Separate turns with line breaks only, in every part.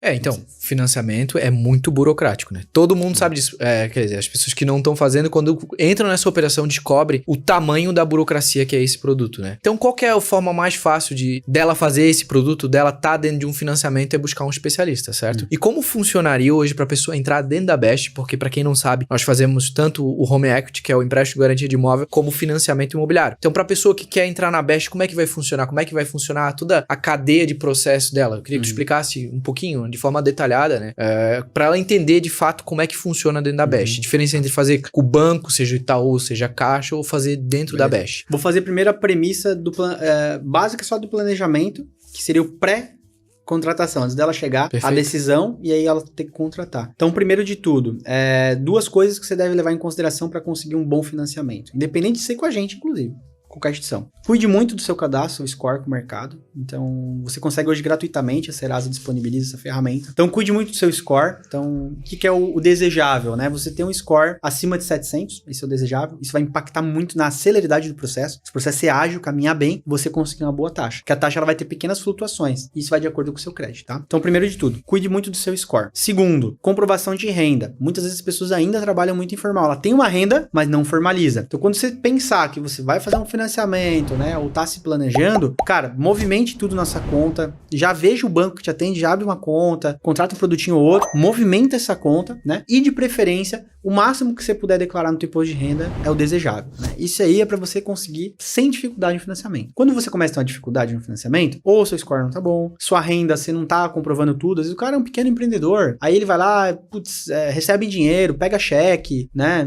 Então, financiamento é muito burocrático, né? Todo mundo sabe disso. Quer dizer, as pessoas que não estão fazendo, quando entram nessa operação, descobrem o tamanho da burocracia que é esse produto, né? Então, qual que é a forma mais fácil dela fazer esse produto, dela tá dentro de um financiamento, é buscar um especialista, certo? E como funcionaria hoje pra pessoa entrar dentro da Best? Porque, pra quem não sabe, nós fazemos tanto o Home Equity, que é o empréstimo de garantia de imóvel, como o financiamento imobiliário. Então, pra pessoa que quer entrar na Best, como é que vai funcionar? Como é que vai funcionar toda a cadeia de processo dela? Eu queria que tu explicasse um pouquinho, de forma detalhada, né? Pra ela entender de fato como é que funciona dentro da Best. A diferença entre fazer com o banco, seja o Itaú, seja a Caixa, ou fazer dentro da Best.
Vou fazer primeiro a premissa básica só do planejamento, que seria o pré-contratação, antes dela chegar à decisão e aí ela ter que contratar. Então, primeiro de tudo, duas coisas que você deve levar em consideração para conseguir um bom financiamento, independente de ser com a gente, inclusive. Qualquer instituição. Cuide muito do seu cadastro, seu score com o mercado. Então, você consegue hoje gratuitamente, a Serasa disponibiliza essa ferramenta. Então, cuide muito do seu score. Então, o que é o desejável, né? Você tem um score acima de 700, esse é o desejável. Isso vai impactar muito na celeridade do processo. Se o processo é ágil, caminhar bem, você conseguir uma boa taxa. Porque a taxa ela vai ter pequenas flutuações. Isso vai de acordo com o seu crédito, tá? Então, primeiro de tudo, cuide muito do seu score. Segundo, comprovação de renda. Muitas vezes as pessoas ainda trabalham muito informal. Ela tem uma renda, mas não formaliza. Então, quando você pensar que você vai fazer um financiamento, né, ou tá se planejando, cara, movimente tudo nessa conta, já veja o banco que te atende, já abre uma conta, contrata um produtinho ou outro, movimenta essa conta, né, e de preferência, o máximo que você puder declarar no teu imposto de renda é o desejável, né, isso aí é para você conseguir sem dificuldade no financiamento. Quando você começa a ter uma dificuldade no financiamento, ou seu score não tá bom, sua renda, você não tá comprovando tudo, às vezes o cara é um pequeno empreendedor, aí ele vai lá, recebe dinheiro, pega cheque, né,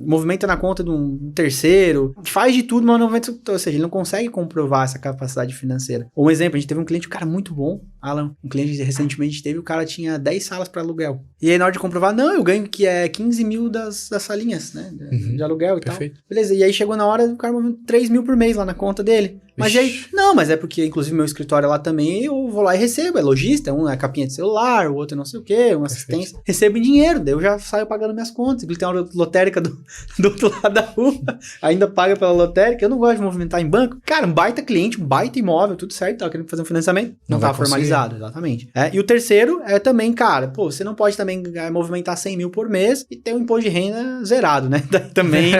movimenta na conta de um terceiro, faz de tudo, mas não vai, ou seja, ele não consegue comprovar essa capacidade financeira. Um exemplo, a gente teve um cliente, um cara muito bom, Alan, um cliente recentemente teve, o cara tinha 10 salas para aluguel. E aí na hora de comprovar, não, eu ganho que é 15 mil das salinhas, né, de aluguel e
Perfeito.
tal. Beleza, e aí chegou na hora, o cara moveu 3 mil por mês lá na conta dele. Mas aí, não, mas é porque, inclusive, meu escritório lá também, eu vou lá e recebo, é lojista, um é capinha de celular, o outro é não sei o quê, uma assistência, recebo em dinheiro, daí eu já saio pagando minhas contas, ele tem uma lotérica do outro lado da rua, ainda paga pela lotérica, eu não gosto de movimentar em banco, cara, um baita cliente, um baita imóvel, tudo certo, tava querendo fazer um financiamento, não tava formalizado, exatamente. E o terceiro é também, cara, pô, você não pode também movimentar 100 mil por mês e ter um imposto de renda zerado, né, daí também...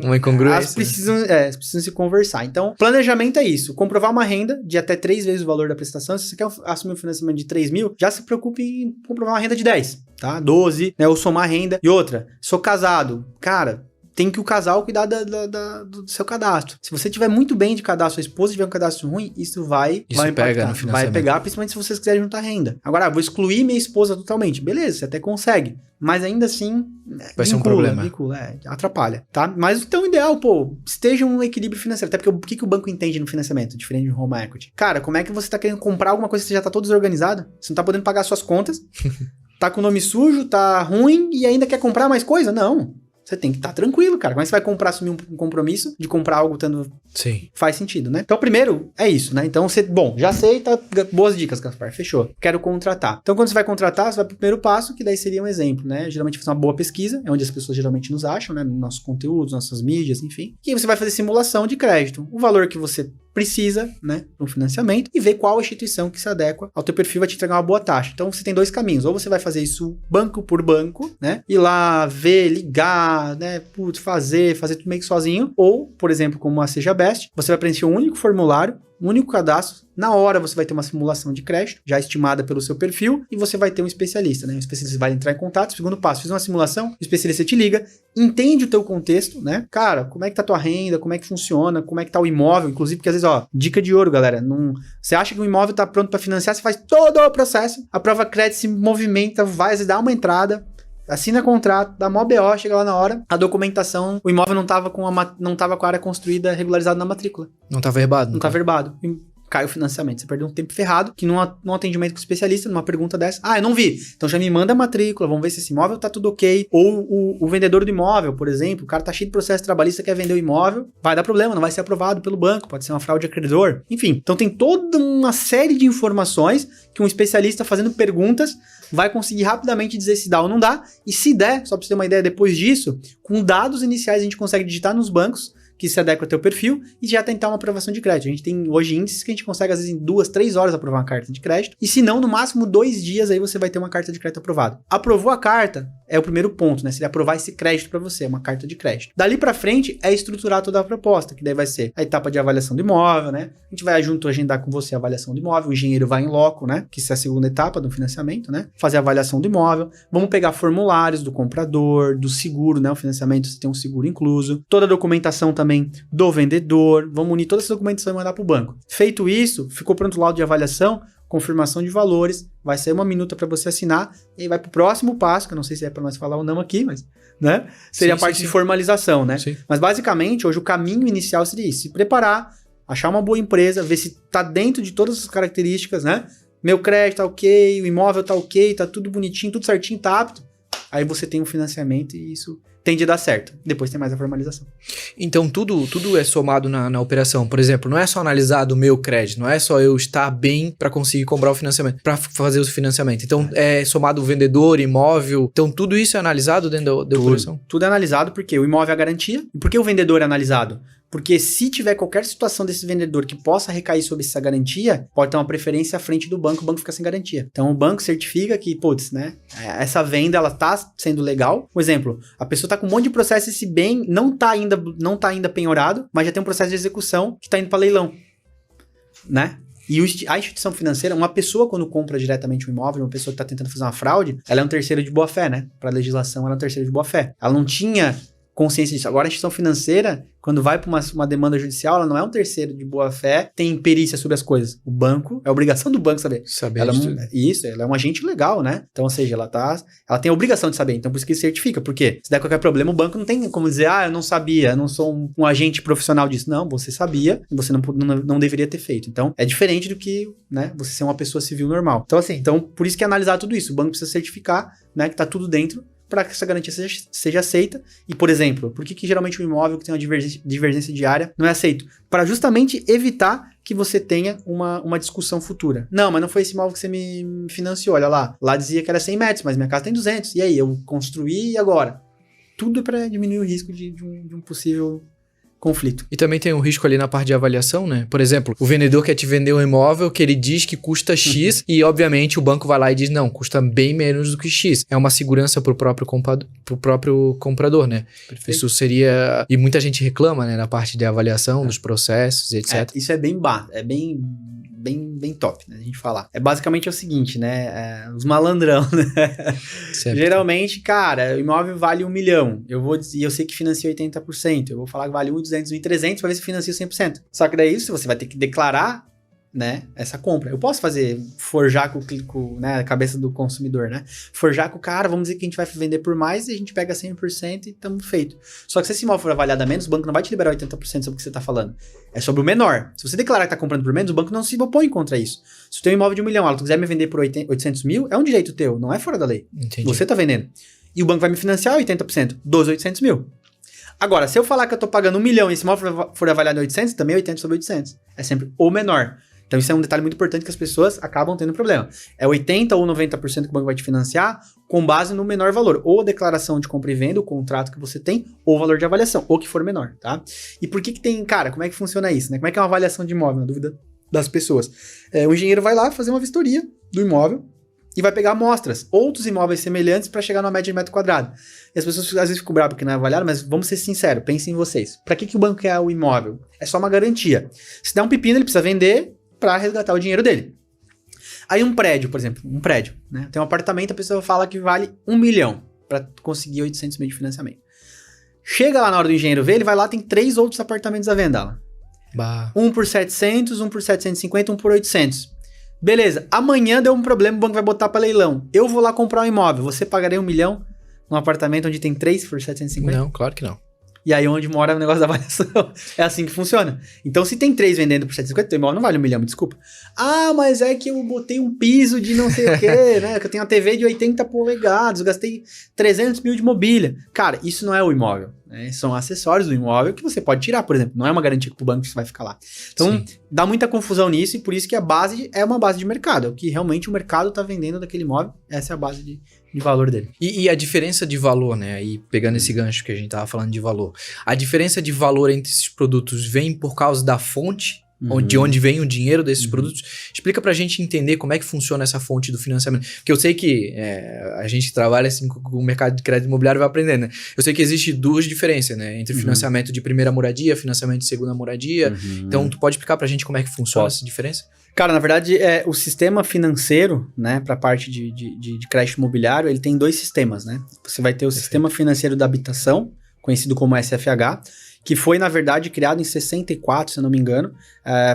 Uma incongruência.
Elas precisam se conversar, então... Planejamento é isso, comprovar uma renda de até 3 vezes o valor da prestação. Se você quer assumir um financiamento de 3 mil, já se preocupe em comprovar uma renda de 10, tá? 12, né? Ou somar renda. E outra, sou casado. Cara, tem que o casal cuidar do seu cadastro. Se você tiver muito bem de cadastro, a esposa tiver um cadastro ruim, isso vai
pega no financiamento.
Vai pegar, principalmente se vocês quiserem juntar renda. Agora, vou excluir minha esposa totalmente. Beleza, você até consegue. Mas ainda assim...
Vai ser um problema.
Atrapalha, tá? Mas então o ideal, esteja um equilíbrio financeiro. Até porque o que o banco entende no financiamento, diferente de home equity? Cara, como é que você tá querendo comprar alguma coisa que você já tá toda desorganizada? Você não tá podendo pagar suas contas, tá com o nome sujo, tá ruim e ainda quer comprar mais coisa? Não. Você tem que estar tranquilo, cara. Como é que você vai assumir um compromisso de comprar algo tendo...
Sim.
Faz sentido, né? Então, primeiro, é isso, né? Então, já sei, tá... Boas dicas, Gaspar. Fechou. Quero contratar. Então, quando você vai contratar, você vai pro primeiro passo, que daí seria um exemplo, né? Geralmente, fazer uma boa pesquisa, é onde as pessoas geralmente nos acham, né? Nos nossos conteúdos, nossas mídias, enfim. E aí você vai fazer simulação de crédito. O valor que você precisa, né, para um financiamento e ver qual instituição que se adequa ao teu perfil vai te entregar uma boa taxa. Então, você tem dois caminhos. Ou você vai fazer isso banco por banco, né, ir lá, ver, ligar, né, fazer tudo meio que sozinho. Ou, por exemplo, como a Seja Best, você vai preencher um único formulário, um único cadastro. Na hora você vai ter uma simulação de crédito, já estimada pelo seu perfil, e você vai ter um especialista, né? O especialista vai entrar em contato. Segundo passo, fiz uma simulação, o especialista te liga, entende o teu contexto, né? Cara, como é que tá a tua renda, como é que funciona, como é que tá o imóvel, inclusive, porque às vezes, dica de ouro, galera, você acha que o imóvel tá pronto para financiar, você faz todo o processo, a prova crédito se movimenta, vai, você dá uma entrada, assina contrato, dá mó BO, chega lá na hora, a documentação, o imóvel não tava com a área construída regularizada na matrícula.
Não tá verbado.
Não tá verbado. Cai o financiamento. Você perdeu um tempo ferrado, que num atendimento com o especialista, numa pergunta dessa, eu não vi. Então já me manda a matrícula, vamos ver se esse imóvel tá tudo ok. Ou o vendedor do imóvel, por exemplo, o cara tá cheio de processo trabalhista, quer vender o imóvel, vai dar problema, não vai ser aprovado pelo banco, pode ser uma fraude de acreedor. Enfim, então tem toda uma série de informações que um especialista fazendo perguntas vai conseguir rapidamente dizer se dá ou não dá. E se der, só pra você ter uma ideia depois disso, com dados iniciais a gente consegue digitar nos bancos, que se adequa ao teu perfil e já tentar uma aprovação de crédito. A gente tem hoje índices que a gente consegue, às vezes, em 2, 3 horas aprovar uma carta de crédito. E se não, no máximo 2 dias aí você vai ter uma carta de crédito aprovada. Aprovou a carta, é o primeiro ponto, né? Seria aprovar esse crédito para você, uma carta de crédito. Dali para frente é estruturar toda a proposta, que daí vai ser a etapa de avaliação do imóvel, né? A gente vai junto agendar com você a avaliação do imóvel, o engenheiro vai em loco, né? Que isso é a segunda etapa do financiamento, né? Fazer a avaliação do imóvel. Vamos pegar formulários do comprador, do seguro, né? O financiamento você tem um seguro incluso. Toda a documentação também do vendedor. Vamos unir toda essa documentação e mandar para o banco. Feito isso, ficou pronto o laudo de avaliação, confirmação de valores, vai sair uma minuta para você assinar e aí vai para o próximo passo, que eu não sei se é para nós falar ou não aqui, mas, né? Seria a parte de formalização, né? Sim. Mas basicamente, hoje o caminho inicial seria isso, se preparar, achar uma boa empresa, ver se tá dentro de todas as características, né? Meu crédito tá ok, o imóvel tá ok, tá tudo bonitinho, tudo certinho, tá apto. Aí você tem um financiamento e isso tende a dar certo. Depois tem mais a formalização.
Então, tudo é somado na operação. Por exemplo, não é só analisar o meu crédito, não é só eu estar bem para conseguir comprar o financiamento, para fazer o financiamento. Então, é somado o vendedor, imóvel. Então, tudo isso é analisado dentro da operação?
Tudo é analisado porque o imóvel é a garantia. E por que o vendedor é analisado? Porque se tiver qualquer situação desse vendedor que possa recair sobre essa garantia, pode ter uma preferência à frente do banco, o banco fica sem garantia. Então o banco certifica que, putz, né, essa venda ela tá sendo legal. Por exemplo, a pessoa tá com um monte de processo, esse bem não tá ainda penhorado, mas já tem um processo de execução que tá indo para leilão, né? E a instituição financeira, uma pessoa quando compra diretamente um imóvel, uma pessoa que tá tentando fazer uma fraude, ela é um terceiro de boa fé, né? Para a legislação, ela é um terceiro de boa fé. Ela não tinha consciência disso. Agora, a instituição financeira, quando vai para uma demanda judicial, ela não é um terceiro de boa-fé, tem perícia sobre as coisas. O banco, é obrigação do banco saber. Ela é um agente legal, né? Então, ou seja, ela tem a obrigação de saber. Então, por isso que certifica. Porque se der qualquer problema, o banco não tem como dizer, eu não sabia, eu não sou um agente profissional disso. Não, você sabia, você não deveria ter feito. Então, é diferente do que, né, você ser uma pessoa civil normal. Então, assim, por isso que é analisar tudo isso. O banco precisa certificar, né, que tá tudo dentro, para que essa garantia seja aceita. E, por exemplo, por que geralmente o imóvel que tem uma divergência diária não é aceito? Para justamente evitar que você tenha uma discussão futura. Não, mas não foi esse imóvel que você me financiou, olha lá. Lá dizia que era 100 metros, mas minha casa tem 200. E aí, eu construí e agora? Tudo é para diminuir o risco de um possível conflito.
E também tem um risco ali na parte de avaliação, né? Por exemplo, o vendedor quer te vender um imóvel que ele diz que custa X e, obviamente, o banco vai lá e diz, não, custa bem menos do que X. É uma segurança pro próprio comprador, né? Perfeito. Isso seria... E muita gente reclama, né? Na parte de avaliação, dos processos, etc.
Isso é bem top, né, a gente falar. Basicamente é o seguinte, né, os malandrão, né, geralmente, cara, o imóvel vale 1 milhão, eu sei que financia 80%, eu vou falar que vale 1.200, 1.300, pra ver se financia 100%. Só que daí você vai ter que declarar, né, essa compra. Eu posso forjar com né, a cabeça do consumidor, né? Forjar com o cara, vamos dizer que a gente vai vender por mais e a gente pega 100% e estamos feito. Só que se esse imóvel for avaliado a menos, o banco não vai te liberar 80% sobre o que você está falando. É sobre o menor. Se você declarar que está comprando por menos, o banco não se opõe contra isso. Se tu tem um imóvel de 1 milhão, tu quiser me vender por 800 mil, é um direito teu, não é fora da lei.
Entendi.
Você está vendendo. E o banco vai me financiar 80% dos 800 mil. Agora, se eu falar que eu estou pagando 1 milhão e esse imóvel for avaliado em 800, também é 80 sobre 800. É sempre o menor. Então isso é um detalhe muito importante que as pessoas acabam tendo problema. É 80% ou 90% que o banco vai te financiar com base no menor valor. Ou a declaração de compra e venda, o contrato que você tem, ou o valor de avaliação, ou que for menor, tá? E por que tem, cara, como é que funciona isso, né? Como é que é uma avaliação de imóvel? Na dúvida das pessoas. O engenheiro vai lá fazer uma vistoria do imóvel e vai pegar amostras, outros imóveis semelhantes para chegar numa média de metro quadrado. E as pessoas às vezes ficam bravas porque não é avaliado, mas vamos ser sinceros, pensem em vocês. Para que o banco quer o imóvel? É só uma garantia. Se der um pepino, ele precisa vender para resgatar o dinheiro dele. Aí um prédio, por exemplo, né? Tem um apartamento, a pessoa fala que vale 1 milhão para conseguir 800 mil de financiamento. Chega lá na hora do engenheiro ver, ele vai lá, tem 3 outros apartamentos à venda lá.
Bah.
Um por 700, um por 750, um por 800. Beleza, amanhã deu um problema, o banco vai botar para leilão. Eu vou lá comprar um imóvel, você pagaria 1 milhão num apartamento onde tem 3 por 750?
Não, claro que não.
E aí onde mora o negócio da avaliação. É assim que funciona. Então se tem 3 vendendo por 750, teu imóvel não vale 1 milhão, me desculpa. Ah, mas é que eu botei um piso de não sei o quê, né? Que eu tenho uma TV de 80 polegadas, eu gastei 300 mil de mobília. Cara, isso não é o imóvel. né? São acessórios do imóvel que você pode tirar, por exemplo. Não é uma garantia que o banco vai ficar lá. Então, dá muita confusão nisso e por isso que a base é uma base de mercado. É o que realmente o mercado está vendendo daquele imóvel. Essa é a base de valor dele.
E a diferença de valor, né? Aí pegando esse gancho que a gente tava falando de valor. A diferença de valor entre esses produtos vem por causa da fonte, de onde vem o dinheiro desses produtos. Explica pra gente entender como é que funciona essa fonte do financiamento. Porque eu sei que a gente trabalha assim com o mercado de crédito imobiliário vai aprendendo, né? Eu sei que existe duas diferenças, né? Entre financiamento de primeira moradia, financiamento de segunda moradia. Então, tu pode explicar pra gente como é que funciona essa diferença?
Cara, na verdade, o sistema financeiro, né, para a parte de crédito imobiliário, ele tem dois sistemas, né? Você vai ter o sistema financeiro da habitação, conhecido como SFH, que foi, na verdade, criado em 64, se eu não me engano.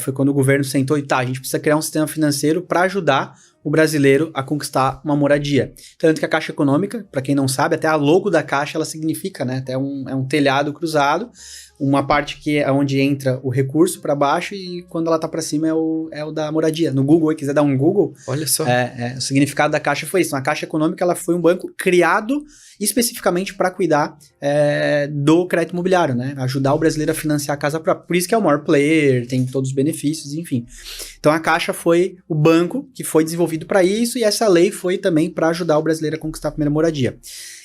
Foi quando o governo sentou e a gente precisa criar um sistema financeiro para ajudar o brasileiro a conquistar uma moradia. Tanto que a Caixa Econômica, para quem não sabe, até a logo da Caixa, ela significa, né? Até é um telhado cruzado, uma parte que é onde entra o recurso para baixo e quando ela tá para cima é o da moradia. No Google, se quiser dar um Google,
olha só.
O significado da Caixa foi isso. Então, a Caixa Econômica ela foi um banco criado especificamente para cuidar do crédito imobiliário, né? Ajudar o brasileiro a financiar a casa própria. Por isso que é o maior player, tem todos os benefícios, enfim. Então a Caixa foi o banco que foi desenvolvido para isso e essa lei foi também para ajudar o brasileiro a conquistar a primeira moradia.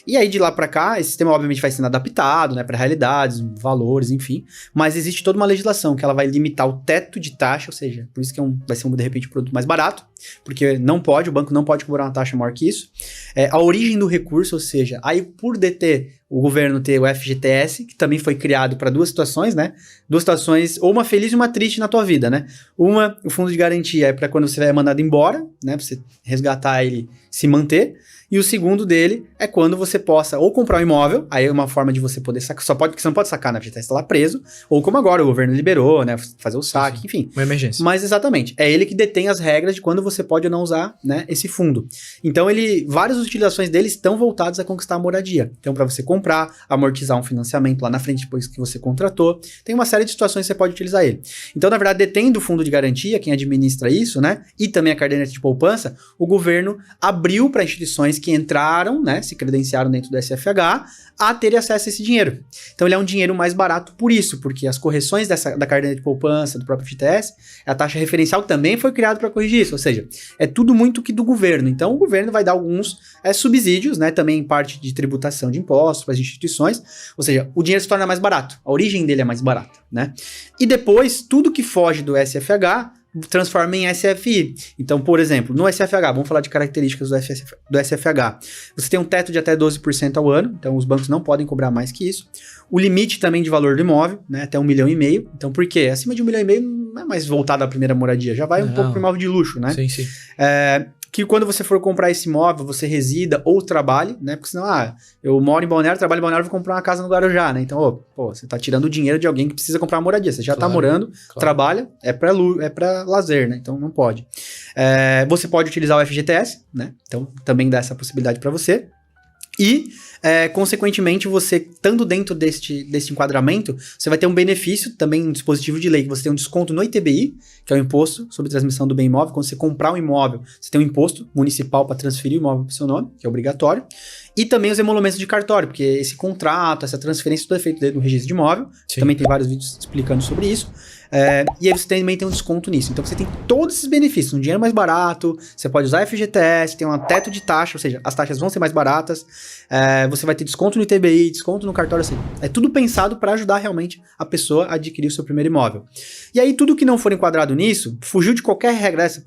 E aí de lá para cá, esse sistema obviamente vai sendo adaptado, né, para realidades, valores, enfim, mas existe toda uma legislação que ela vai limitar o teto de taxa, ou seja, por isso que vai ser de repente um produto mais barato, porque o banco não pode cobrar uma taxa maior que isso. A origem do recurso, ou seja, aí por o governo ter o FGTS, que também foi criado para duas situações, né? Duas situações, ou uma feliz e uma triste na tua vida, né? Uma, o fundo de garantia é para quando você é mandado embora, né? Pra você resgatar ele, se manter. E o segundo dele é quando você possa ou comprar um imóvel, aí é uma forma de você poder sacar, porque você não pode sacar, né? Porque você está lá preso, ou como agora o governo liberou, né? Fazer o saque, enfim.
Uma emergência.
Mas exatamente, é ele que detém as regras de quando você pode ou não usar, né, esse fundo. Então várias utilizações dele estão voltadas a conquistar a moradia. Então para você comprar, amortizar um financiamento lá na frente depois que você contratou, tem uma série de situações que você pode utilizar ele. Então na verdade detendo o fundo de garantia, quem administra isso, né, e também a caderneta de poupança, o governo abriu para instituições que entraram, né, se credenciaram dentro do SFH, a ter acesso a esse dinheiro. Então ele é um dinheiro mais barato por isso, porque as correções da caderneta de poupança, do próprio FGTS, a taxa referencial também foi criada para corrigir isso, ou seja, é tudo muito que do governo. Então o governo vai dar alguns subsídios, né, também em parte de tributação de impostos para as instituições, ou seja, o dinheiro se torna mais barato, a origem dele é mais barata, né? E depois, tudo que foge do SFH transforma em SFI. Então, por exemplo, no SFH, vamos falar de características do SFH. Você tem um teto de até 12% ao ano, então os bancos não podem cobrar mais que isso. O limite também de valor do imóvel, né, até 1,5 milhão. Então, por quê? Acima de 1,5 milhão não é mais voltado à primeira moradia, já vai um pouco para imóvel de luxo, né?
Sim, sim.
Que quando você for comprar esse imóvel, você resida ou trabalhe, né? Porque senão, eu moro em Balneário, trabalho em Balneário, vou comprar uma casa no Guarujá, né? Então, você tá tirando o dinheiro de alguém que precisa comprar uma moradia. Você já tá morando, trabalha, é pra lazer, né? Então, não pode. Você pode utilizar o FGTS, né? Então, também dá essa possibilidade para você. E, consequentemente, você, estando dentro deste enquadramento, você vai ter um benefício, também um dispositivo de lei, que você tem um desconto no ITBI, que é o Imposto sobre Transmissão do Bem Imóvel. Quando você comprar um imóvel, você tem um imposto municipal para transferir o imóvel para o seu nome, que é obrigatório. E também os emolumentos de cartório, porque esse contrato, essa transferência, tudo é feito dentro do registro de imóvel. Sim. Também tem vários vídeos explicando sobre isso. E aí você também tem um desconto nisso. Então você tem todos esses benefícios, um dinheiro mais barato, você pode usar FGTS, tem um teto de taxa, ou seja, as taxas vão ser mais baratas, você vai ter desconto no ITBI, desconto no cartório, assim. É tudo pensado para ajudar realmente a pessoa a adquirir o seu primeiro imóvel. E aí tudo que não for enquadrado nisso, fugiu de qualquer regra dessa,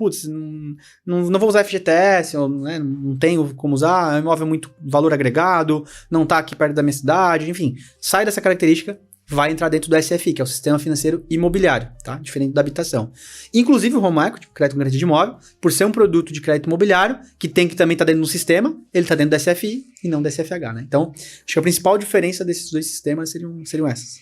não vou usar FGTS, ou, né, não tenho como usar, é um imóvel muito valor agregado, não tá aqui perto da minha cidade, enfim, sai dessa característica, vai entrar dentro do SFI, que é o Sistema Financeiro Imobiliário, tá? Diferente da habitação. Inclusive o Home Equity, crédito com garantia de imóvel, por ser um produto de crédito imobiliário, que tem que também estar dentro do sistema, ele está dentro do SFI e não do SFH, né? Então, acho que a principal diferença desses dois sistemas seriam essas.